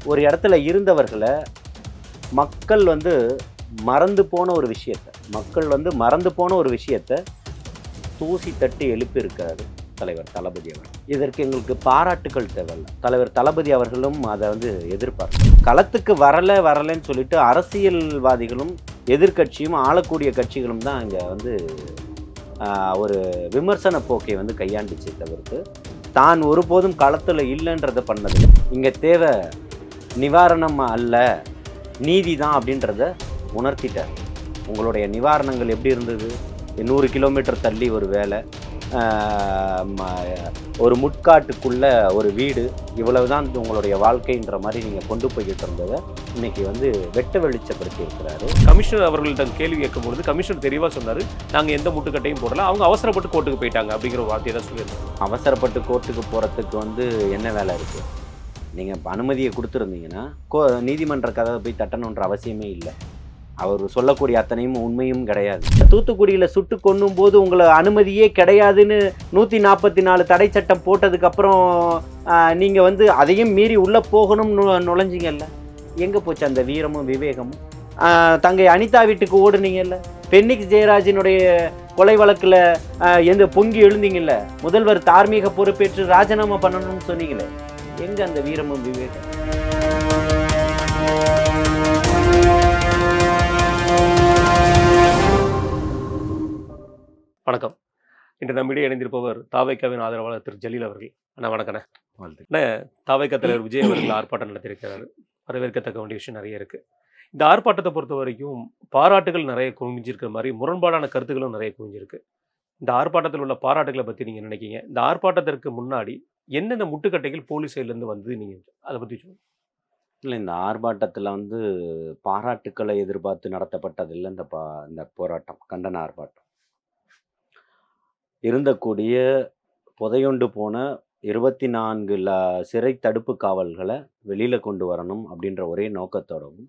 ஒரு இடத்துல இருந்தவர்களை மக்கள் வந்து மறந்து போன ஒரு விஷயத்தை தூசி தட்டி எழுப்பியிருக்கிறாரு தலைவர் தளபதி அவர். இதற்கு எங்களுக்கு பாராட்டுக்கள் தேவையில்ல. தலைவர் தளபதி அவர்களும் அதை எதிர்பார்க்க களத்துக்கு வரலைன்னு சொல்லிட்டு அரசியல்வாதிகளும் எதிர்கட்சியும் ஆளக்கூடிய கட்சிகளும் தான் இங்கே ஒரு விமர்சன போக்கை கையாண்டுச்சு தவிர்த்து தான் ஒருபோதும் களத்தில் இல்லைன்றதை பண்ணது. இங்கே தேவை நிவாரணம் அல்ல, நீதி தான் அப்படின்றத உணர்த்திட்டார். உங்களுடைய நிவாரணங்கள் எப்படி இருந்தது? 100 கிலோமீட்டர் தள்ளி ஒரு வேலை, ஒரு முட்காட்டுக்குள்ள ஒரு வீடு, இவ்வளவுதான் உங்களுடைய வாழ்க்கைன்ற மாதிரி நீங்கள் கொண்டு போய்கிட்டு இருந்ததை இன்னைக்கு வெட்ட வெளிச்சப்படுத்தி இருக்கிறாரு. கமிஷனர் அவர்கள்ட்ட கேள்வி கேட்கும்பொழுது கமிஷனர் தெளிவாக சொன்னார், நாங்கள் எந்த முட்டுக்கட்டையும் போடல, அவங்க அவசரப்பட்டு கோர்ட்டுக்கு போயிட்டாங்க அப்படிங்கிற வார்த்தையை தான் சொல்லியிருந்தாங்க. அவசரப்பட்டு கோர்ட்டுக்கு போகிறதுக்கு என்ன வேலை இருக்குது? நீங்கள் அனுமதியை கொடுத்துருந்தீங்கன்னா நீதிமன்ற கதவை போய் தட்டணுன்ற அவசியமே இல்லை. அவர் சொல்லக்கூடிய அத்தனையும் உண்மையும் கிடையாது. தூத்துக்குடியில் சுட்டு கொன்னும் போது உங்களை அனுமதியே கிடையாதுன்னு 144 தடை சட்டம் போட்டதுக்கப்புறம் நீங்கள் அதையும் மீறி உள்ளே போகணும்னு நுழைஞ்சிங்கல்ல. எங்கே போச்சு அந்த வீரமும் விவேகமும்? தங்கை அனிதா வீட்டுக்கு ஓடுனீங்கல்ல. பென்னிக்ஸ் ஜெயராஜினுடைய கொலை வழக்கில் பொங்கி எழுந்தீங்கல்ல. முதல்வர் தார்மீக பொறுப்பேற்று ராஜினாமா பண்ணணும்னு சொன்னீங்களே. எங்கே அந்த வீரமும் விவேகம்? வணக்கம். இன்று நம்மிடையே இணைந்திருப்பவர் தாவைக்காவின் ஆதரவாளர் திரு ஜலீல் அவர்கள். அண்ணா வணக்கண்ணே. தாவைக்கா தலைவர் விஜய் அவர்கள் ஆர்ப்பாட்டம் நடத்தியிருக்கிறாரு. வரவேற்கத்தக்க வேண்டிய விஷயம் நிறைய இருக்குது. இந்த ஆர்ப்பாட்டத்தை பொறுத்த வரைக்கும் பாராட்டுகள் நிறைய குவிஞ்சிருக்கிற மாதிரி முரண்பாடான கருத்துக்களும் நிறைய குவிஞ்சிருக்கு. இந்த ஆர்ப்பாட்டத்தில் உள்ள பாராட்டுகளை பற்றி நீங்கள் நினைக்கிங்க? இந்த ஆர்ப்பாட்டத்திற்கு முன்னாடி என்னென்ன முட்டுக்கட்டைகள் போலீஸ் சைட்லேருந்து நீங்கள் அதை பற்றி சொல்லுங்கள். இல்லை, இந்த ஆர்ப்பாட்டத்தில் பாராட்டுக்களை எதிர்பார்த்து நடத்தப்பட்டதில்லை. இந்த போராட்டம் கண்டன ஆர்ப்பாட்டம் இருந்தக்கூடிய புதையுண்டு போன 24 சிறை தடுப்பு காவல்களை வெளியில் கொண்டு வரணும் அப்படின்ற ஒரே நோக்கத்தோடவும்,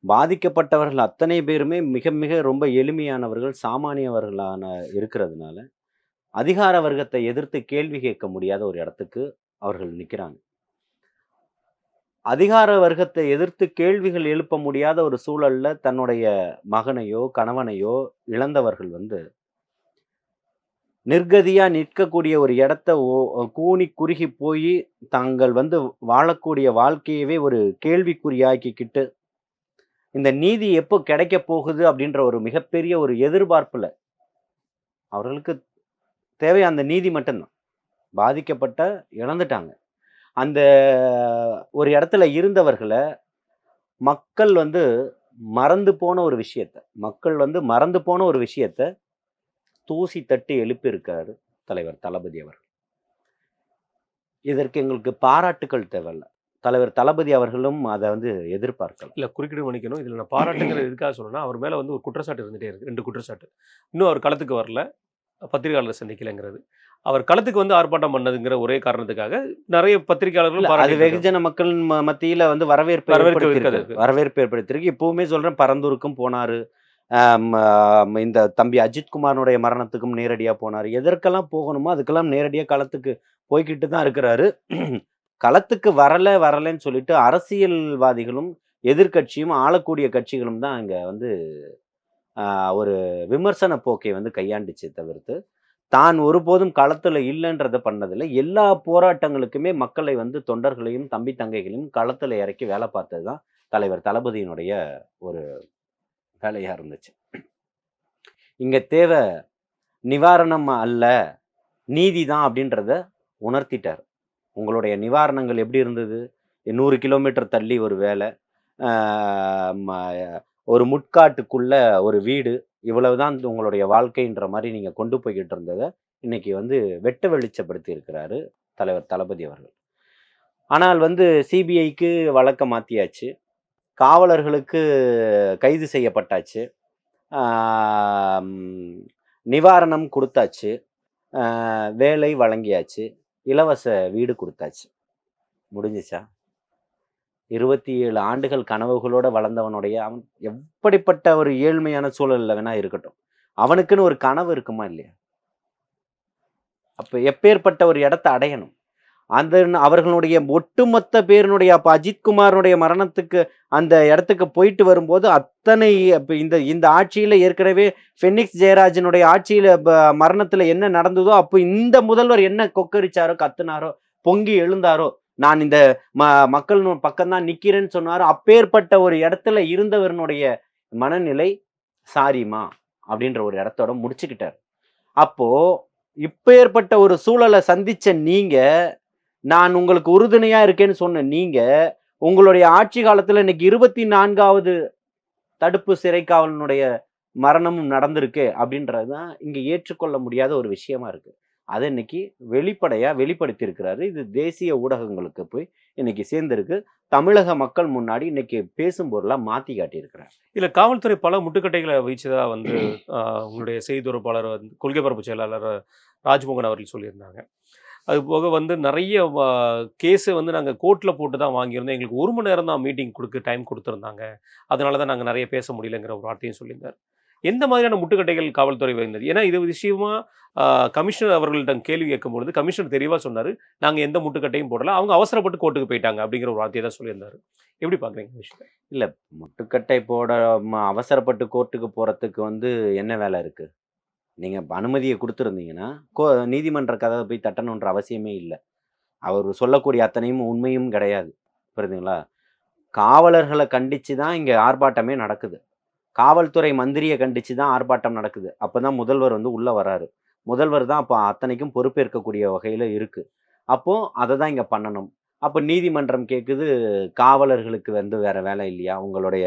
பாதிக்கப்பட்டவர்கள் அத்தனை பேருமே மிக மிக ரொம்ப எளிமையானவர்கள், சாமானியவர்களான இருக்கிறதுனால அதிகார வர்க்கத்தை எதிர்த்து கேள்வி கேட்க முடியாத ஒரு இடத்துக்கு அவர்கள் நிற்கிறாங்க. அதிகார வர்க்கத்தை எதிர்த்து கேள்விகள் எழுப்ப முடியாத ஒரு சூழல்ல தன்னுடைய மகனையோ கணவனையோ இழந்தவர்கள் நிர்கதியா நிற்கக்கூடிய ஒரு இடத்த கூனி குறுகி போய் தாங்கள் வாழக்கூடிய வாழ்க்கையவே ஒரு கேள்விக்குறியாக்கிக்கிட்டு இந்த நீதி எப்போ கிடைக்க போகுது அப்படின்ற ஒரு மிகப்பெரிய ஒரு எதிர்பார்ப்புல அவர்களுக்கு தேவை அந்த நீதி மட்டும்தான். பாதிக்கப்பட்ட இழந்துட்டாங்க. ஒரு இடத்துல இருந்தவர்களை மக்கள் மறந்து போன ஒரு விஷயத்தை தூசி தட்டி எழுப்பியிருக்காரு தலைவர் தளபதி அவர். இதற்கு எங்களுக்கு பாராட்டுக்கள் தேவையில்ல. தலைவர் தளபதி அவர்களும் அதை எதிர்பார்க்கல. இல்லை, குறுக்கிடு மன்னிக்கணும். இதில் நான் பாராட்டுங்கிற எதுக்காக சொன்னேன்னா, அவர் மேலே ஒரு குற்றச்சாட்டு இருந்துகிட்டே இருக்குது. 2 குற்றச்சாட்டு. இன்னும் அவர் களத்துக்கு வரல, பத்திரிகையாளர் சந்திக்கலைங்கிறது. அவர் களத்துக்கு ஆர்ப்பாட்டம் பண்ணதுங்கிற ஒரே காரணத்துக்காக நிறைய பத்திரிகையாளர்கள் அது வெகுஜன மக்கள் மத்தியில் வரவேற்பு ஏற்படுத்தியிருக்கு. இப்பவுமே சொல்றேன், பரந்தூருக்கும் போனாரு, இந்த தம்பி அஜித்குமாரனுடைய மரணத்துக்கும் நேரடியாக போனார். எதற்கெல்லாம் போகணுமோ அதுக்கெல்லாம் நேரடியாக களத்துக்கு போய்கிட்டு தான் இருக்கிறாரு. களத்துக்கு வரலைன்னு சொல்லிட்டு அரசியல்வாதிகளும் எதிர்கட்சியும் ஆளக்கூடிய கட்சிகளும் தான் இங்கே ஒரு விமர்சன போக்கை கையாண்டுச்சு தவிர்த்து தான் ஒருபோதும் களத்தில் இல்லைன்றதை பண்ணதில்லை. எல்லா போராட்டங்களுக்குமே மக்களை தொண்டர்களையும் தம்பி தங்கைகளையும் களத்தில் இறக்கி வேலை பார்த்தது தான் தலைவர் தளபதியினுடைய ஒரு வேலையாக இருந்துச்சு. இங்கே தேவை நிவாரணம் அல்ல, நீதி தான் அப்படின்றத உணர்த்திட்டார். உங்களுடைய நிவாரணங்கள் எப்படி இருந்தது? 100 கிலோமீட்டர் தள்ளி ஒரு வேலை, ஒரு முட்காட்டுக்குள்ள ஒரு வீடு, இவ்வளவுதான் உங்களுடைய வாழ்க்கைன்ற மாதிரி நீங்கள் கொண்டு போய்கிட்டு இருந்ததை இன்னைக்கு வெட்ட வெளிச்சப்படுத்தி இருக்கிறாரு தலைவர் தளபதி அவர்கள். ஆனால் சிபிஐக்கு வழக்க மாற்றியாச்சு, காவலர்களுக்கு கைது செய்யப்பட்டாச்சு, நிவாரணம் கொடுத்தாச்சு, வேலை வழங்கியாச்சு, இலவச வீடு கொடுத்தாச்சு. முடிஞ்சிச்சா? 27 ஆண்டுகள் கனவுகளோடு வளர்ந்தவனுடைய அவன் எப்படிப்பட்ட ஒரு ஏழ்மையான சூழலில் வேணா இருக்கட்டும், அவனுக்குன்னு ஒரு கனவு இருக்குமா இல்லையா? அப்போ எப்பேற்பட்ட ஒரு இடத்த அடையணும்? அந்த அவர்களுடைய ஒட்டுமொத்த பேருனுடைய அப்போ அஜித்குமாரனுடைய மரணத்துக்கு அந்த இடத்துக்கு போயிட்டு வரும்போது அத்தனை இந்த ஆட்சியில் ஏற்கனவே ஃபெனிக்ஸ் ஜெயராஜனுடைய ஆட்சியில் மரணத்தில் என்ன நடந்ததோ அப்போ இந்த முதல்வர் என்ன கொக்கரிச்சாரோ கத்துனாரோ பொங்கி எழுந்தாரோ நான் இந்த மக்கள் பக்கம்தான் நிற்கிறேன்னு சொன்னாரோ அப்பேற்பட்ட ஒரு இடத்துல இருந்தவருடைய மனநிலை சாரிமா அப்படின்ற ஒரு இடத்தோட முடிச்சுக்கிட்டார். அப்போ இப்போ ஏற்பட்ட ஒரு சூழலை சந்திச்ச நீங்க, நான் உங்களுக்கு உறுதுணையா இருக்கேன்னு சொன்ன நீங்க, உங்களுடைய ஆட்சி காலத்துல இன்னைக்கு 24வது தடுப்பு சிறை காவலனுடைய மரணமும் நடந்திருக்கு அப்படின்றதுதான் இங்க ஏற்றுக்கொள்ள முடியாத ஒரு விஷயமா இருக்கு. அதை இன்னைக்கு வெளிப்படையா வெளிப்படுத்தி இருக்கிறாரு. இது தேசிய ஊடகங்களுக்கு போய் இன்னைக்கு சேர்ந்திருக்கு. தமிழக மக்கள் முன்னாடி இன்னைக்கு பேசும் பொருளா மாத்தி காட்டியிருக்கிறார். இல்ல காவல்துறை பல முட்டுக்கட்டைகளை வச்சுதா வந்து உங்களுடைய செய்தி தொடர்பாளர் வந்து கொள்கை பரப்பு செயலாளர் ராஜ்மோகன் அவர்கள் சொல்லியிருந்தாங்க. அது போக வந்து நிறைய கேஸை வந்து நாங்கள் கோர்ட்டில் போட்டு தான் வாங்கியிருந்தோம். எங்களுக்கு 1 மணி நேரம் தான் மீட்டிங் டைம் கொடுத்துருந்தாங்க. அதனால தான் நாங்கள் நிறைய பேச முடியலங்கிற ஒரு வார்த்தையும் சொல்லியிருந்தார். எந்த மாதிரியான முட்டுக்கட்டைகள் காவல்துறை வைந்தது? ஏன்னா இது விஷயமா கமிஷனர் அவர்கள்ட்ட கேள்வி கேட்கும்பொழுது கமிஷனர் தெளிவாக சொன்னார், நாங்கள் எந்த முட்டுக்கட்டையும் போடல, அவங்க அவசரப்பட்டு கோர்ட்டுக்கு போயிட்டாங்க அப்படிங்கிற ஒரு வார்த்தையை தான் சொல்லியிருந்தார். எப்படி பார்க்குறீங்க விஷயத்தை? இல்லை, முட்டுக்கட்டை போட அவசரப்பட்டு கோர்ட்டுக்கு போகிறதுக்கு வந்து என்ன வேலை இருக்குது? நீங்கள் அனுமதியை கொடுத்துருந்தீங்கன்னா நீதிமன்ற கதவை போய் தட்டணுன்ற அவசியமே இல்லை. அவர் சொல்லக்கூடிய அத்தனையும் உண்மையும் கிடையாது. புரியுதுங்களா? காவலர்களை கண்டித்து தான் இங்கே ஆர்ப்பாட்டமே நடக்குது. காவல்துறை மந்திரியை கண்டித்து தான் ஆர்ப்பாட்டம் நடக்குது. அப்போ தான் முதல்வர் வந்து உள்ளே வராரு. முதல்வர் தான் அப்போ அத்தனைக்கும் பொறுப்பேற்கக்கூடிய வகையில் இருக்குது. அப்போது அதை தான் இங்கே பண்ணணும். அப்போ நீதிமன்றம் கேட்குது, காவலர்களுக்கு வந்து வேறு வேலை இல்லையா, உங்களுடைய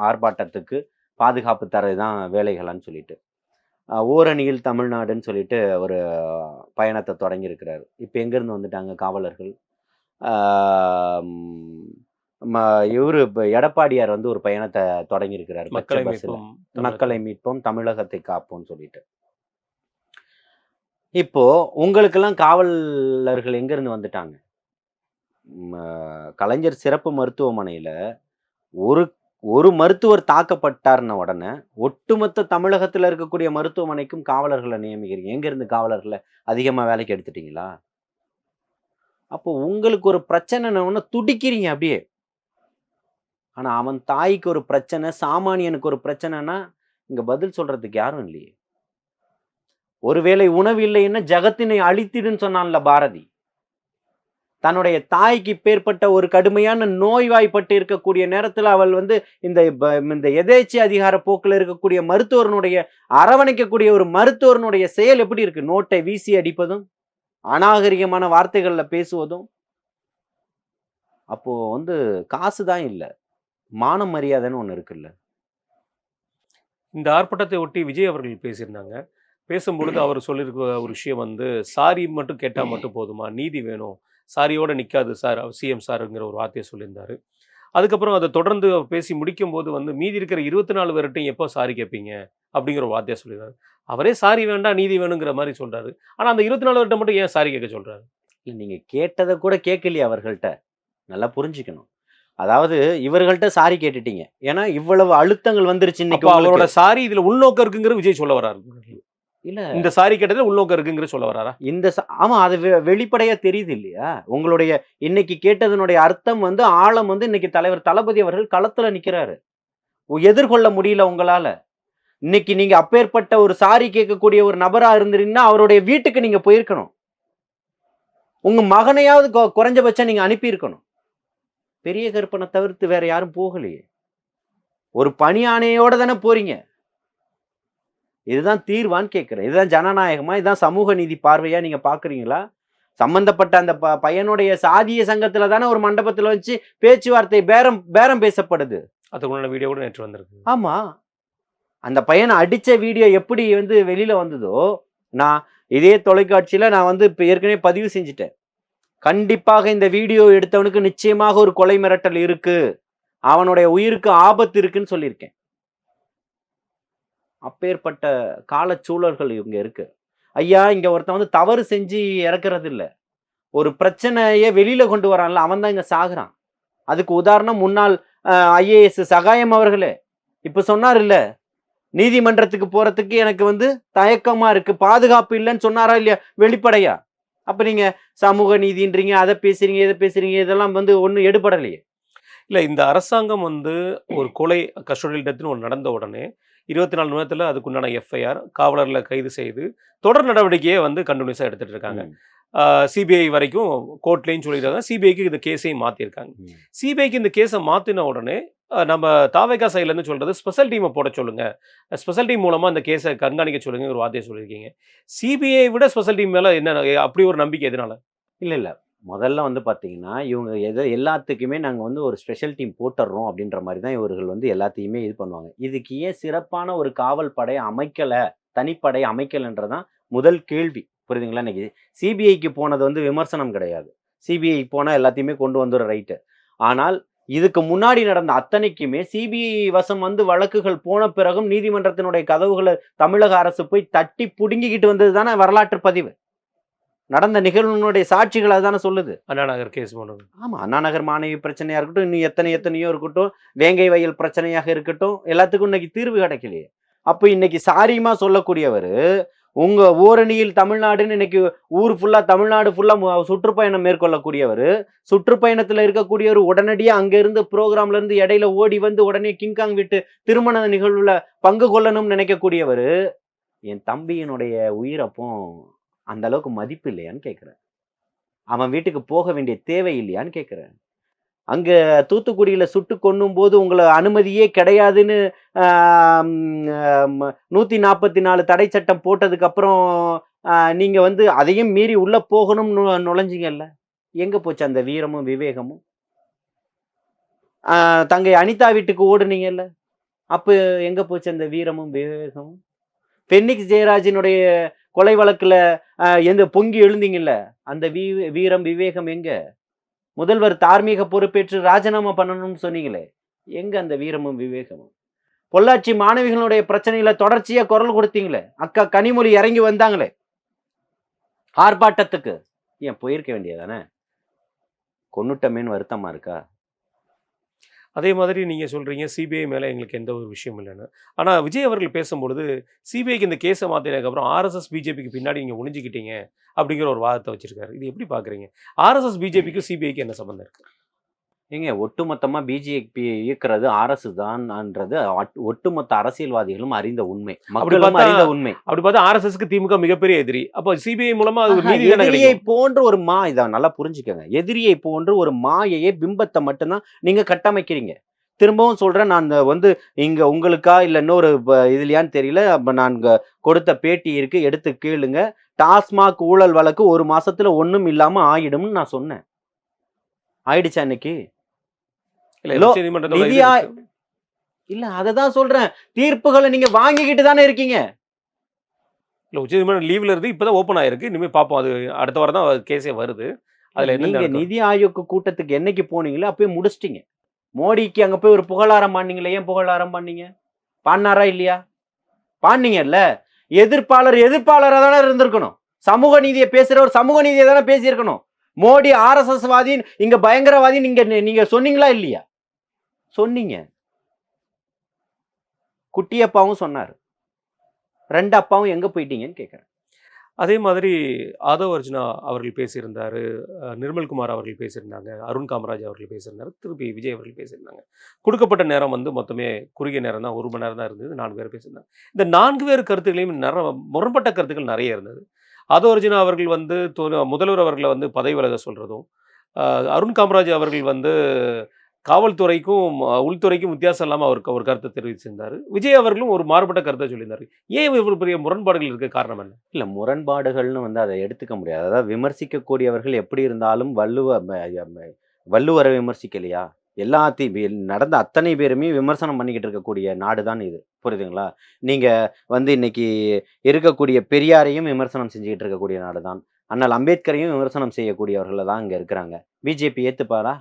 ஆர்ப்பாட்டத்துக்கு பாதுகாப்பு தர தான் வேலைகளான்னு சொல்லிட்டு ஓரணியில் தமிழ்நாடுன்னு சொல்லிட்டு ஒரு பயணத்தை தொடங்கியிருக்கிறாரு. இப்போ எங்கேருந்து வந்துட்டாங்க காவலர்கள்? இவரு எடப்பாடியார் வந்து ஒரு பயணத்தை தொடங்கியிருக்கிறார். மக்களை மீட்போம் தமிழகத்தை காப்போம்னு சொல்லிட்டு. இப்போ உங்களுக்கெல்லாம் காவலர்கள் எங்கேருந்து வந்துட்டாங்க? கலைஞர் சிறப்பு மருத்துவமனையில் ஒரு மருத்துவர் தாக்கப்பட்டார்ன உடனே ஒட்டுமொத்த தமிழகத்தில் இருக்கக்கூடிய மருத்துவமனைக்கும் காவலர்களை நியமிக்கிறீங்க. எங்கேருந்து காவலர்களை அதிகமாக வேலைக்கு எடுத்துட்டீங்களா? அப்போ உங்களுக்கு ஒரு பிரச்சனைன்னு துடிக்கிறீங்க அப்படியே. ஆனால் அவன் தாய்க்கு ஒரு பிரச்சனை, சாமானியனுக்கு ஒரு பிரச்சனைனா இங்கே பதில் சொல்றதுக்கு யாரும் இல்லையே. ஒருவேளை உணவு இல்லைன்னா ஜகத்தினை அழித்திடுன்னு சொன்னான்ல பாரதி. தன்னுடைய தாய்க்கு பேர்பட்ட ஒரு கடுமையான நோய்வாய்ப்பட்டு இருக்கக்கூடிய நேரத்தில் அவள் வந்து இந்த எதேச்சி அதிகார போக்கில் இருக்கக்கூடிய மருத்துவரனுடைய அரவணைக்கக்கூடிய ஒரு மருத்துவரனுடைய செயல் எப்படி இருக்கு? நோட்டை வீசி அடிப்பதும் அநாகரிகமான வார்த்தைகள்ல பேசுவதும். அப்போ வந்து காசு தான் இல்லை, மான மரியாதைன்னு ஒன்று இருக்குல்ல. இந்த ஆர்ப்பாட்டத்தை ஒட்டி விஜய் அவர்கள் பேசியிருந்தாங்க. பேசும்பொழுது அவர் சொல்லியிருக்க ஒரு விஷயம் வந்து, சாரி மட்டும் கேட்டால் மட்டும் போதுமா, நீதி வேணும், சாரியோட நிற்காது சார் சிஎம் சாருங்கிற ஒரு வார்த்தையை சொல்லியிருந்தாரு. அதுக்கப்புறம் அதை தொடர்ந்து பேசி முடிக்கும் போது வந்து மீதி இருக்கிற 24 பேர்ட்டையும் எப்போ சாரி கேட்பீங்க அப்படிங்கிற ஒரு வார்த்தையை சொல்லிடுறாரு. அவரே சாரி வேண்டாம் நீதி வேணுங்கிற மாதிரி சொல்றாரு. ஆனால் அந்த 24 பேர்ட்ட மட்டும் ஏன் சாரி கேட்க சொல்றாரு? இல்லை, நீங்கள் கேட்டதை கூட கேட்கலையே அவர்கள்ட்ட. நல்லா புரிஞ்சுக்கணும். அதாவது இவர்கள்ட்ட சாரி கேட்டுட்டீங்க, ஏன்னா இவ்வளவு அழுத்தங்கள் வந்துருச்சு இன்னைக்கு. அவரோட சாரி இதுல உள்நோக்கம் இருக்குங்கிற விஜய் சொல்ல வராரு. இல்ல, இந்த சாரி கேட்டதுல உள்நோக்கம் இருக்குங்கிற சொல்ல வராரா? ஆமா, அது வெளிப்படையா தெரியுது இல்லையா? உங்களுடைய இன்னைக்கு கேட்டதனுடைய அர்த்தம் வந்து ஆழம் வந்து இன்னைக்கு தலைவர் தளபதி அவர்கள் களத்துல நிக்கிறாரு. எதிர்கொள்ள முடியல உங்களால. இன்னைக்கு நீங்க அப்பேற்பட்ட ஒரு சாரி கேட்கக்கூடிய ஒரு நபரா இருந்தீங்கன்னா அவருடைய வீட்டுக்கு நீங்க போயிருக்கணும். உங்க மகனையாவது குறைஞ்சபட்சம் நீங்க அனுப்பி இருக்கணும். பெரிய கருப்பனை தவிர்த்து வேற யாரும் போகலையே. ஒரு பணி ஆணையோட தானே போறீங்க. இதுதான் தீர்வான்னு கேட்கிறேன். இதுதான் ஜனநாயகமா? இதுதான் சமூக நீதி பார்வையா நீங்க பாக்குறீங்களா? சம்பந்தப்பட்ட அந்த பையனுடைய சாதிய சங்கத்துல தானே ஒரு மண்டபத்துல வச்சு பேச்சுவார்த்தை பேரம் பேசப்படுது. அதுக்குள்ள வீடியோ கூட நேற்று வந்திருக்கு. ஆமா, அந்த பையனை அடிச்ச வீடியோ எப்படி வந்து வெளியில வந்ததோ, நான் இதே தொலைக்காட்சியில நான் வந்து இப்ப ஏற்கனவே பதிவு செஞ்சுட்டேன். கண்டிப்பாக இந்த வீடியோ எடுத்தவனுக்கு நிச்சயமாக ஒரு கொலை மிரட்டல் இருக்கு, அவனுடைய உயிருக்கு ஆபத்து இருக்குன்னு சொல்லியிருக்கேன். அப்பேற்பட்ட காலச்சூழல்கள் இவங்க இருக்கு. ஐயா, இங்க ஒருத்தன் வந்து தவறு செஞ்சு இறக்குறது இல்லை, ஒரு பிரச்சனையை வெளியில கொண்டு வரான்ல, அவன் தான் இங்க சாகுறான். அதுக்கு உதாரணம் முன்னாள் ஐஏஎஸ் சகாயம் அவர்களே இப்ப சொன்னார் இல்ல, நீதிமன்றத்துக்கு போறதுக்கு எனக்கு வந்து தயக்கமா இருக்கு, பாதுகாப்பு இல்லைன்னு சொன்னாரா இல்லையா வெளிப்படையா? அப்ப நீங்க சமூக நீதின்றீங்க, அதை பேசுறீங்க, இதை பேசுறீங்க, இதெல்லாம் வந்து ஒண்ணும் எடுபடலையே. இல்ல இந்த அரசாங்கம் வந்து ஒரு கொலை கஸ்டோடியல் டெத்ன்னு ஒண்ணு நடந்த உடனே 24 மணி நேரத்துல அதுக்குண்டான எஃப்ஐஆர் காவலர்ல கைது செய்து தொடர் நடவடிக்கையே வந்து கன்டினியூஸா எடுத்துட்டு இருக்காங்க. ம். சிபிஐ வரைக்கும் கோர்ட்லயும் சொல்லியிருக்காங்க. சிபிஐக்கு இந்த கேஸையும் மாத்திருக்காங்க. ம். சிபிஐக்கு இந்த கேஸ மாத்தின உடனே நம்ம தாவேகா சைடுல இருந்து சொல்றது ஸ்பெஷல் டீம போட சொல்லுங்க. ஸ்பெஷல் டீம் மூலமா அந்த கேஸ கண்காணிக்க சொல்லுங்க ஒரு வார்த்தைய சொல்லியிருக்கீங்க. சிபிஐ விட ஸ்பெஷல் டீம் மேல என்ன அப்படி ஒரு நம்பிக்கை எதனால? இல்ல, இல்ல. முதல்ல வந்து பார்த்தீங்கன்னா, இவங்க எல்லாத்துக்குமே நாங்க வந்து ஒரு ஸ்பெஷல் டீம் போட்டுர்றோம் அப்படின்ற மாரி தான் இவர்கள் வந்து எல்லாத்தையுமே இது பண்ணுவாங்க. இதுக்கு ஏன் சிறப்பான ஒரு காவல் படை அமைக்கல, தனிப்படை அமைக்கலன்றது தான் முதல் கேள்வி. புரியுதுங்களா? இன்னைக்கு சிபிஐக்கு போனது வந்து விமர்சனம் கிடையாது. சிபிஐ போனா எல்லாத்தையுமே கொண்டு வந்துரும் ரைட்டு. ஆனால் இதுக்கு முன்னாடி நடந்த அத்தனைக்குமே சிபிஐ வசம் வந்து வழக்குகள் போன பிறகும் நீதிமன்றத்தினுடைய கதவுகள தமிழக அரசு போய் தட்டி புடுங்கிக்கிட்டு வந்தது தானே வரலாற்று பதிவு. நடந்த நிகழ்வினுடைய சாட்சிகள் அதுதானே சொல்லுது. அண்ணா நகர் கேஸ் போனது. ஆமா. அண்ணா நகர் மாணவி பிரச்சனையா இருக்கட்டும், இன்னும் எத்தனையோ இருக்கட்டும், வேங்கை வயல் பிரச்சனையாக இருக்கட்டும், எல்லாத்துக்கும் இன்னைக்கு தீர்வு கிடைக்கலையே. அப்ப இன்னைக்கு சாரியமா சொல்லக்கூடியவரு, உங்க ஓரணியில் தமிழ்நாடுன்னு இன்னைக்கு ஊர் ஃபுல்லா தமிழ்நாடு ஃபுல்லா சுற்றுப்பயணம் மேற்கொள்ளக்கூடியவரு, சுற்றுப்பயணத்துல இருக்கக்கூடியவர் உடனடியா அங்க இருந்து புரோகிராம்ல இருந்து இடையில ஓடி வந்து உடனே கிங்காங் வீட்டு திருமண நிகழ்வுல பங்கு கொள்ளணும்னு நினைக்கக்கூடியவரு, என் தம்பியினுடைய உயிர் அப்போ அந்த அளவுக்கு மதிப்பு இல்லையான்னு கேட்கிறேன். அவன் வீட்டுக்கு போக வேண்டிய தேவை இல்லையான்னு கேட்கிறேன். அங்க தூத்துக்குடியில சுட்டு கொன்னும்போது உங்கள அனுமதியே கிடையாதுன்னு 144 தடை சட்டம் போட்டதுக்கு அப்புறம் நீங்க வந்து அதையும் மீறி உள்ள போகணும்னு நுழைஞ்சீங்கல்ல. எங்க போச்சு அந்த வீரமும் விவேகமும்? தங்கை அனிதா வீட்டுக்கு ஓடுனீங்கல்ல. அப்ப எங்க போச்சு அந்த வீரமும் விவேகமும்? பென்னிக்ஸ் ஜெயராஜினுடைய கொலை வழக்குல எந்த பொங்கி எழுந்தீங்கல்ல, அந்த வீரம் விவேகம் எங்க? முதல்வர் தார்மீக பொறுப்பேற்று ராஜினாமா பண்ணணும்னு சொன்னீங்களே, எங்க அந்த வீரமும் விவேகமும்? பொள்ளாச்சி மாணவிகளுடைய பிரச்சனையில தொடர்ச்சியா குரல் கொடுத்தீங்களே, அக்கா கனிமொழி இறங்கி வந்தாங்களே ஆர்ப்பாட்டத்துக்கு, ஏன் போயிருக்க வேண்டியதானே? கொன்னுட்டமேன்னு வருத்தமா இருக்கா? அதே மாதிரி நீங்க சொல்றீங்க சிபிஐ மேல எங்களுக்கு எந்த ஒரு விஷயம் இல்லன்னு. ஆனா விஜய் அவர்கள் பேசும்பொழுது, சிபிஐக்கு இந்த கேஸ மாத்தினதுக்கு அப்புறம் ஆர்எஸ்எஸ், பிஜேபிக்கு பின்னாடி நீங்க ஒளிஞ்சுக்கிட்டீங்க அப்படிங்கிற ஒரு வாதத்த வச்சிருக்காரு. இது எப்படி பார்க்குறீங்க? ஆர்எஸ்எஸ், பிஜேபிக்கும் சிபிஐக்கு என்ன சம்பந்தம் இருக்கு? ஏங்க ஒட்டுமொத்தமா பிஜேபி இயக்குறது அரசு தான்ன்றது ஒட்டுமொத்த அரசியல்வாதிகளும் அறிந்த உண்மை. மக்களும் அறிந்த உண்மை. அப்படி பார்த்தா ஆர்எஸ்எஸ்க்கு திமுக மிகப்பெரிய எதிரி. அப்போ சிபிஐ மூலமா அது ஒரு நீதி தானே எதிரியை கிடைக்கும். போன்ற ஒரு இத நல்லா புரிஞ்சுக்கங்க. எதிரியை போன்று ஒரு மாயையை பிம்பத்தை மட்டும்தான் நீங்க கட்டமைக்கிறீங்க. திரும்பவும் சொல்றேன், நான் வந்து இங்க உங்களுக்கா இல்ல இன்னொரு இதுலயான்னு தெரியல. அப்ப நான் கொடுத்த பேட்டி இருக்கு, எடுத்து கேளுங்க. டாஸ்மாக் ஊழல் வழக்கு 1 மாசத்துல ஒண்ணும் இல்லாம ஆயிடும்னு நான் சொன்னேன். ஆயிடுச்சா இன்னைக்கு? இல்ல உச்சநீதிமன்றத்தோட இது இருக்கு. இல்ல அததான் சொல்றேன். தீர்ப்புகளை நீங்க வாங்கிக்கிட்டு தானே இருக்கீங்க. இல்ல உச்சநீதிமன்றம் லீவ்ல இருந்து இப்பதான் ஓப்பன் ஆயிருக்கு. இனிமே பார்ப்போம். அது அடுத்த வாரம் தான் கேஸே வருது. அதுல என்ன நீங்க நடக்கும்? நிதி ஆயோக் கூட்டத்துக்கு என்னைக்கு போனீங்களோ அப்பயே முடிச்சிட்டீங்க. மோடிக்கு அங்க போய் ஒரு புகழாரம் பாடுனீங்களே, ஏன் புகழாரம் பாடுனீங்க? பாடினாரா இல்லையா? பாடுனீங்கல்ல. எதிர்ப்பாளரா தானே இருந்திருக்கணும். சமூக நீதியை பேசுறவர் சமூக நீதியை தானே பேசியிருக்கணும். மோடி ஆர்எஸ்எஸ் வாதி, இங்க பயங்கரவாதி நீங்க சொன்னீங்களா இல்லையா? சொன்னீங்க. குட்டியப்பாவும் சொன்னாரு. 2 அப்பாவும் எங்க போயிட்டீங்கன்னு கேட்கிறேன். அதே மாதிரி ஆதவ் அர்ஜுனா அவர்கள் பேசியிருந்தாரு. நிர்மல்குமார் அவர்கள் பேசியிருந்தாங்க. அருண் காமராஜ் அவர்கள் பேசியிருந்தாரு. திருப்பி விஜய் அவர்கள் பேசியிருந்தாங்க. கொடுக்கப்பட்ட நேரம் வந்து மொத்தமே குறுகிய நேரம் தான். 1 மணி நேரம் தான் இருந்தது. 4 பேர் பேசியிருந்தாங்க. இந்த 4 பேர் கருத்துக்களையும் முரண்பட்ட கருத்துக்கள் நிறைய இருந்தது. ஆதவ் அர்ஜுனா அவர்கள் வந்து முதல்வர் அவர்களை வந்து பதவி விலக சொல்றதும், அருண் காமராஜ் அவர்கள் வந்து காவல்துறைக்கும் உள்துறைக்கும் வித்தியாசம் இல்லாம அவருக்கு ஒரு கருத்தை தெரிவிச்சிருந்தாரு. விஜய் அவர்களும் ஒரு மாறுபட்ட கருத்தை சொல்லியிருந்தாரு. ஏன் இவ்வளவு பெரிய முரண்பாடுகள் இருக்க காரணம் என்ன? இல்ல முரண்பாடுகள்னு வந்து அதை எடுத்துக்க முடியாது. அதாவது விமர்சிக்கக்கூடியவர்கள் எப்படி இருந்தாலும் வள்ளுவரை விமர்சிக்கலையா? எல்லாத்தையும் நடந்த அத்தனை பேருமே விமர்சனம் பண்ணிக்கிட்டு இருக்கக்கூடிய நாடு தான் இது. புரியுதுங்களா? நீங்க வந்து இன்னைக்கு இருக்கக்கூடிய பெரியாரையும் விமர்சனம் செஞ்சுக்கிட்டு இருக்கக்கூடிய நாடு தான். அண்ணல் அம்பேத்கரையும் விமர்சனம் செய்யக்கூடியவர்கள் தான் இங்க இருக்கிறாங்க. பிஜேபி ஏத்துப்பாரா?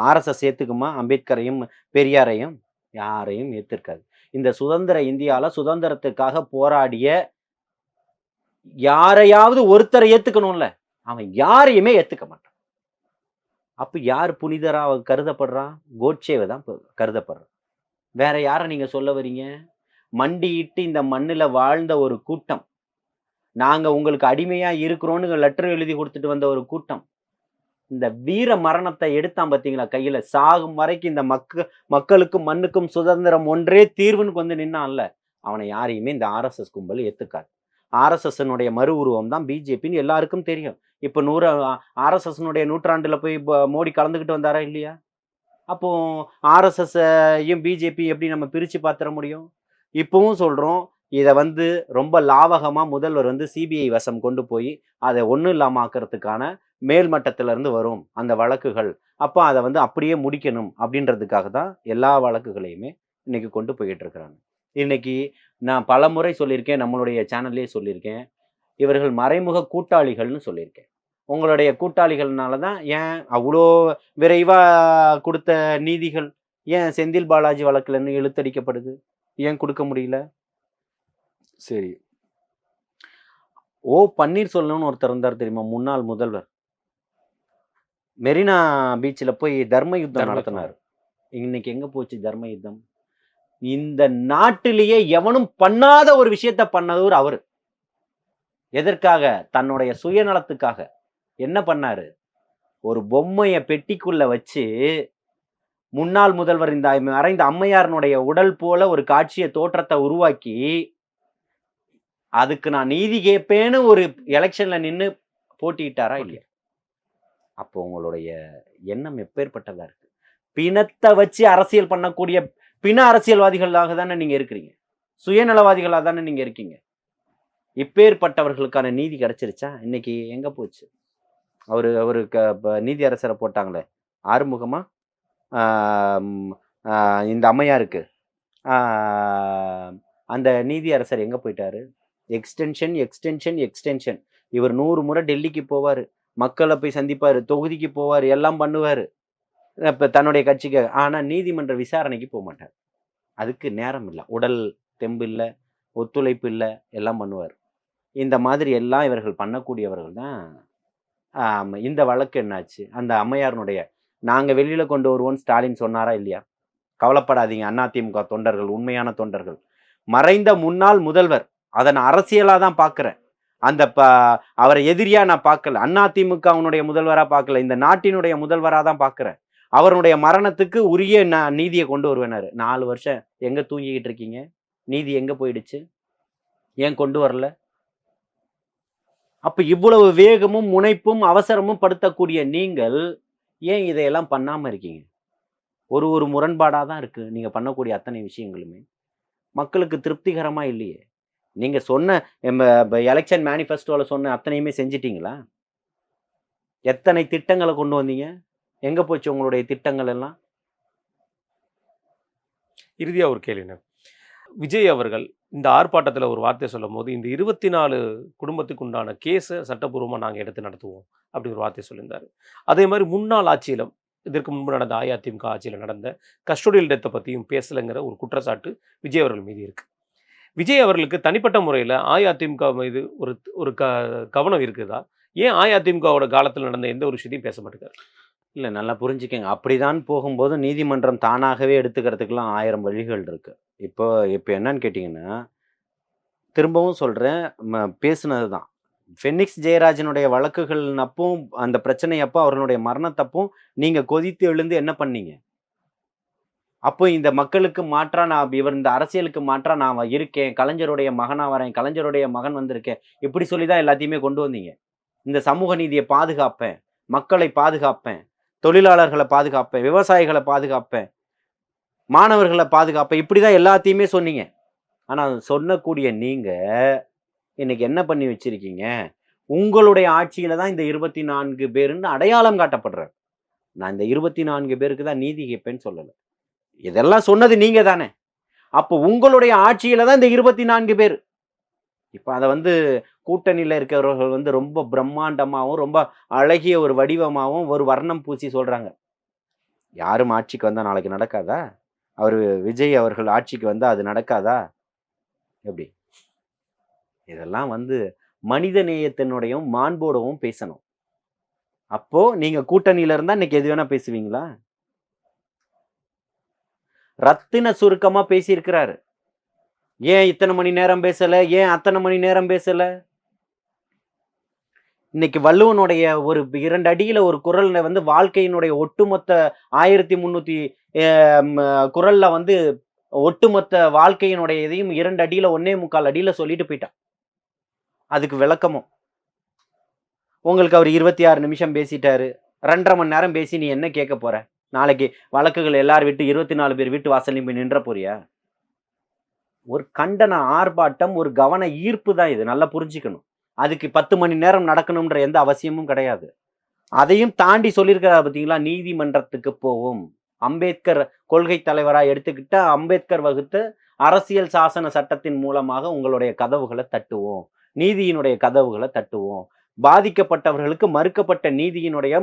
ஆர்எஸ்எஸ் ஏத்துக்குமா அம்பேத்கரையும் பெரியாரையும்? யாரையும் ஏத்திருக்காது. இந்த சுதந்திர இந்தியால சுதந்திரத்துக்காக போராடிய யாரையாவது ஒருத்தரை ஏத்துக்கணும்ல, அவன் யாரையுமே ஏத்துக்க மாட்டான். அப்ப யார் புனிதரா கருதப்படுறான்? கோட்சேவை தான் கருதப்படுறான். வேற யாரை நீங்க சொல்ல வரீங்க? மண்டியிட்டு இந்த மண்ணுல வாழ்ந்த ஒரு கூட்டம், நாங்க உங்களுக்கு அடிமையா இருக்கிறோன்னு லெட்டர் எழுதி கொடுத்துட்டு வந்த ஒரு கூட்டம். இந்த வீர மரணத்தை எடுத்தான் பார்த்தீங்களா கையில, சாகும் வரைக்கும் இந்த மக்களுக்கும் மண்ணுக்கும் சுதந்திரம் ஒன்றே தீர்வுன்னு வந்து நின்னான்ல, அவனை யாரையுமே இந்த ஆர்எஸ்எஸ் கும்பல் ஏத்துக்காது. ஆர்எஸ்எஸ்னுடைய மறு உருவம் தான் பிஜேபின்னு எல்லாருக்கும் தெரியும். இப்ப ஆர்எஸ்எஸ்னுடைய நூற்றாண்டுல போய் மோடி கலந்துக்கிட்டு வந்தாரா இல்லையா? அப்போ ஆர்எஸ்எஸ்ஸையும் பிஜேபி எப்படி நம்ம பிரிச்சு பார்த்துட முடியும்? இப்பவும் சொல்றோம், இதை வந்து ரொம்ப லாவகமா முதல்வர் வந்து சிபிஐ வசம் கொண்டு போய் அதை ஒன்றும் இல்லாம ஆக்கிறதுக்கான மேல்மட்டத்தில இருந்து வரும் அந்த வழக்குகள். அப்போ அதை வந்து அப்படியே முடிக்கணும் அப்படின்றதுக்காக தான் எல்லா வழக்குகளையுமே இன்னைக்கு கொண்டு போயிட்டு இருக்கிறாங்க. இன்னைக்கு நான் பல முறை சொல்லியிருக்கேன், நம்மளுடைய சேனல்லே சொல்லியிருக்கேன், இவர்கள் மறைமுக கூட்டாளிகள்னு சொல்லியிருக்கேன். உங்களுடைய கூட்டாளிகள்னால தான் ஏன் அவ்வளோ விரைவா கொடுத்த நீதிகள் ஏன் செந்தில் பாலாஜி வழக்குல இழுத்தடிக்கப்படுது? ஏன் கொடுக்க முடியல? சரி, ஓ பன்னீர்செல்வம்னு ஒருத்தர் இருந்தார் தெரியுமா, முன்னாள் முதல்வர். மெரினா பீச்சில் போய் தர்ம யுத்தம் நடத்தினார். இன்னைக்கு எங்க போச்சு தர்ம யுத்தம்? இந்த நாட்டிலேயே எவனும் பண்ணாத ஒரு விஷயத்த பண்ணவர் அவரு. எதற்காக? தன்னுடைய சுயநலத்துக்காக. என்ன பண்ணாரு? ஒரு பொம்மைய பெட்டிக்குள்ள வச்சு முன்னாள் முதல்வர் இந்த மறைந்த அம்மையாரனுடைய உடல் போல ஒரு காட்சிய தோற்றத்தை உருவாக்கி, அதுக்கு நான் நீதி கேட்பேன்னு ஒரு எலெக்ஷன்ல நின்னு போட்டியிட்டாரா இல்லையா? அப்போ உங்களுடைய எண்ணம் எப்பேற்பட்டதா இருக்கு? பிணத்தை வச்சு அரசியல் பண்ணக்கூடிய பிண அரசியல்வாதிகளாக தானே நீங்க இருக்கிறீங்க, சுயநலவாதிகளாக தானே நீங்க இருக்கீங்க. இப்பேற்பட்டவர்களுக்கான நீதி கிடைச்சிருச்சா? இன்னைக்கு எங்க போச்சு? அவருக்கு நீதி அரசரை போட்டாங்களே ஆறுமுகமா, இந்த அம்மையாருக்கு அந்த நீதி அரசர் எங்க போயிட்டாரு? Extension extension extension. இவர் 100 முறை டெல்லிக்கு போவார், மக்களை போய் சந்திப்பார், தொகுதிக்கு போவார், எல்லாம் பண்ணுவார் இப்போ தன்னுடைய கட்சிக்கு. ஆனால் நீதிமன்ற விசாரணைக்கு போக மாட்டார். அதுக்கு நேரம் இல்லை, உடல் தெம்பு இல்லை, ஒத்துழைப்பு இல்லை, எல்லாம் பண்ணுவார். இந்த மாதிரி எல்லாம் இவர்கள் பண்ணக்கூடியவர்கள் தான். இந்த வழக்கு என்னாச்சு? அந்த அம்மையாரனுடைய நாங்கள் வெளியில் கொண்டு வருவோம் ஸ்டாலின் சொன்னாரா இல்லையா? கவலைப்படாதீங்க, அதிமுக தொண்டர்கள், உண்மையான தொண்டர்கள். மறைந்த முன்னாள் முதல்வர், அதை நான் அரசியலாக தான் பார்க்குறேன். அந்த அவரை எதிரியா நான் பார்க்கல, அதிமுகவினுடைய முதல்வராக பார்க்கல, இந்த நாட்டினுடைய முதல்வராக தான் பார்க்குறேன். அவருடைய மரணத்துக்கு உரிய நீதியை கொண்டு வருவேனாரு. 4 வருஷம் எங்க தூங்கிக்கிட்டு இருக்கீங்க? நீதி எங்க போயிடுச்சு? ஏன் கொண்டு வரல? அப்ப இவ்வளவு வேகமும் முனைப்பும் அவசரமும் படுத்தக்கூடிய நீங்கள் ஏன் இதையெல்லாம் பண்ணாம இருக்கீங்க? ஒரு முரண்பாடாக தான் இருக்கு நீங்க பண்ணக்கூடிய அத்தனை விஷயங்களுமே. மக்களுக்கு திருப்திகரமா இல்லையே. நீங்க சொன்ன எலெக்ஷன் மேனிஃபெஸ்டோல சொன்ன அத்தனையுமே செஞ்சிட்டீங்களா? எத்தனை திட்டங்களை கொண்டு வந்தீங்க? எங்க போச்சு உங்களுடைய திட்டங்கள் எல்லாம்? இறுதியா ஒரு கேள்வி, விஜய் அவர்கள் இந்த ஆர்ப்பாட்டத்தில் ஒரு வார்த்தை சொல்லும் போது, இந்த 24 குடும்பத்துக்கு உண்டான கேஸை சட்டப்பூர்வமாக நாங்கள் எடுத்து நடத்துவோம் அப்படி ஒரு வார்த்தை சொல்லியிருந்தார். அதே மாதிரி முன்னாள் ஆட்சியிலும் இதற்கு முன்பு நடந்த அஇஅதிமுக ஆட்சியில் நடந்த கஸ்டோடியல் டெத்தை பற்றியும் பேசலைங்கிற ஒரு குற்றச்சாட்டு விஜய் அவர்கள் மீது இருக்கு. விஜய் அவர்களுக்கு தனிப்பட்ட முறையில் அஇஅதிமுக மீது ஒரு கவனம் இருக்குதா? ஏன் அஇஅதிமுகவோட காலத்தில் நடந்த எந்த ஒரு விஷயத்தையும் பேச மாட்டேங்காரு? இல்லை, நல்லா புரிஞ்சுக்கங்க. அப்படிதான் போகும்போது நீதிமன்றம் தானாகவே எடுத்துக்கிறதுக்கெல்லாம் 1000 வழிகள் இருக்கு. இப்போ என்னன்னு கேட்டிங்கன்னா, திரும்பவும் சொல்கிறேன், பேசுனது தான். ஃபெனிக்ஸ் ஜெயராஜனுடைய வழக்குகள் அப்பவும், அந்த பிரச்சனை அப்போ, அவர்களுடைய மரணத்தப்பும் நீங்கள் கொதித்து எழுந்து என்ன பண்ணீங்க? அப்போ இந்த மக்களுக்கு மாற்றா இந்த அரசியலுக்கு மாற்றா நான் இருக்கேன், கலைஞருடைய மகனா வரேன், கலைஞருடைய மகன் வந்திருக்கேன், இப்படி சொல்லி தான் எல்லாத்தையுமே கொண்டு வந்தீங்க. இந்த சமூக நீதியை பாதுகாப்பேன், மக்களை பாதுகாப்பேன், தொழிலாளர்களை பாதுகாப்பேன், விவசாயிகளை பாதுகாப்பேன், மாணவர்களை பாதுகாப்பேன், இப்படி தான் எல்லாத்தையுமே சொன்னீங்க. ஆனால் சொன்னக்கூடிய நீங்கள் இன்னைக்கு என்ன பண்ணி வச்சிருக்கீங்க? உங்களுடைய ஆட்சியில தான் இந்த 24 பேருன்னு அடையாளம் காட்டப்படுறார். நான் இந்த 24 பேருக்கு தான் நீதி கேட்பேன்னு சொல்லலை. இதெல்லாம் சொன்னது நீங்க தானே. அப்போ உங்களுடைய ஆட்சியில தான் இந்த 24 பேர். இப்போ அதை கூட்டணியில் இருக்கிறவர்கள் ரொம்ப பிரம்மாண்டமாகவும் ரொம்ப அழகிய ஒரு வடிவமாகவும் ஒரு வர்ணம் பூசி சொல்றாங்க. யாரும் ஆட்சிக்கு வந்தா நாளைக்கு நடக்காதா? விஜய் அவர்கள் ஆட்சிக்கு வந்தா அது நடக்காதா? எப்படி? இதெல்லாம் மனித நேயத்தினுடையும் மாண்போடவும் பேசணும். அப்போ நீங்க கூட்டணியில இருந்தா இன்னைக்கு எது வேணா பேசுவீங்களா? ரத்தின சுருக்கமா பேசியிருக்கிறாரு. ஏன் இத்தனை மணி நேரம் பேசல? ஏன் அத்தனை மணி நேரம் பேசல? இன்னைக்கு வள்ளுவனுடைய ஒரு 2 அடியில ஒரு குறள்ல வந்து வாழ்க்கையினுடைய ஒட்டுமொத்த 1300 குறள்ல வந்து ஒட்டுமொத்த வாழ்க்கையினுடைய இதையும் 2 அடியில 1.25 அடியில சொல்லிட்டு போயிட்டான். அதுக்கு விளக்கமும் உங்களுக்கு அவர் 26 நிமிஷம் பேசிட்டாரு. 2.5 மணி நேரம் பேசி நீ என்ன கேட்க போற? நாளைக்கு வழக்குகள் எல்லார் வீட்டு 24 பேர் வீட்டு வாசல்லையும் போய் நின்ற போறியா? ஒரு கண்டன ஆர்ப்பாட்டம், ஒரு கவன ஈர்ப்பு தான் இது. நல்லா புரிஞ்சுக்கணும். அதுக்கு 10 மணி நேரம் நடக்கணும்ன்ற எந்த அவசியமும் கிடையாது. அதையும் தாண்டி சொல்லியிருக்கிறார் பார்த்தீங்களா, நீதிமன்றத்துக்கு போவோம். அம்பேத்கர் கொள்கை தலைவரா எடுத்துக்கிட்ட அம்பேத்கர் வகுத்த அரசியல் சாசன சட்டத்தின் மூலமாக உங்களுடைய கதவுகளை தட்டுவோம். நீதியினுடைய கதவுகளை தட்டுவோம். பாதிக்கப்பட்டவர்களுக்கு மறுக்கப்பட்ட நீதியினுடைய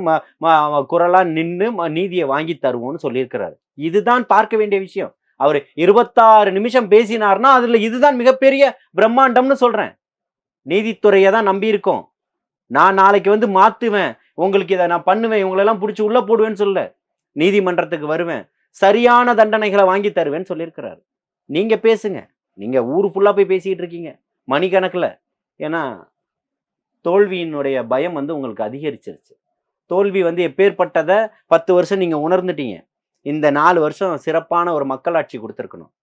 குரலா நின்று நீதியை வாங்கி தருவோம்னு சொல்லியிருக்கிறாரு. இதுதான் பார்க்க வேண்டிய விஷயம். அவர் 26 நிமிஷம் பேசினார்னா அதுல இதுதான் மிகப்பெரிய பிரம்மாண்டம்னு சொல்றேன். நீதித்துறையை தான் நம்பி இருக்கோம். நான் நாளைக்கு வந்து மாத்துவேன், உங்களுக்கு இதை நான் பண்ணுவேன், இவங்களெல்லாம் பிடிச்சி உள்ள போடுவேன்னு சொல்ல, நீதிமன்றத்துக்கு வருவேன், சரியான தண்டனைகளை வாங்கி தருவேன்னு சொல்லியிருக்கிறாரு. நீங்க பேசுங்க. நீங்க ஊரு ஃபுல்லா போய் பேசிக்கிட்டு இருக்கீங்க மணிக்கணக்கில். ஏன்னா தோல்வியினுடைய பயம் வந்து உங்களுக்கு அதிகரிச்சிருச்சு. தோல்வி வந்து எப்பேற்பட்டதை 10 வருஷம் நீங்க உணர்ந்துட்டீங்க. இந்த 4 வருஷம் சிறப்பான ஒரு மக்களாட்சி கொடுத்துருக்கணும்.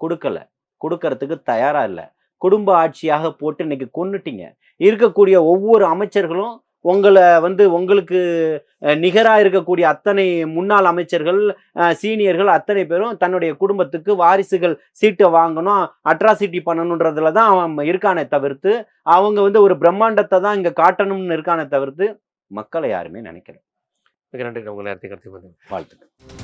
கொடுக்கல. கொடுக்கறதுக்கு தயாரா இல்லை. குடும்ப ஆட்சியாக போட்டு இன்னைக்கு கொன்னுட்டீங்க. இருக்கக்கூடிய ஒவ்வொரு அமைச்சர்களும் உங்களை வந்து உங்களுக்கு நிகராக இருக்கக்கூடிய அத்தனை முன்னாள் அமைச்சர்கள், சீனியர்கள் அத்தனை பேரும் தன்னுடைய குடும்பத்துக்கு வாரிசுகள் சீட்டை வாங்கணும், அட்ராசிட்டி பண்ணணுன்றதுல தான் அவன் இருக்கானே தவிர்த்து, அவங்க வந்து ஒரு பிரம்மாண்டத்தை தான் இங்கே காட்டணும்னு இருக்கானே தவிர்த்து மக்களை யாருமே நினைக்கல. மிக நன்றி. உங்கள் நேரத்தை கருத்து வாழ்த்துக்கள்.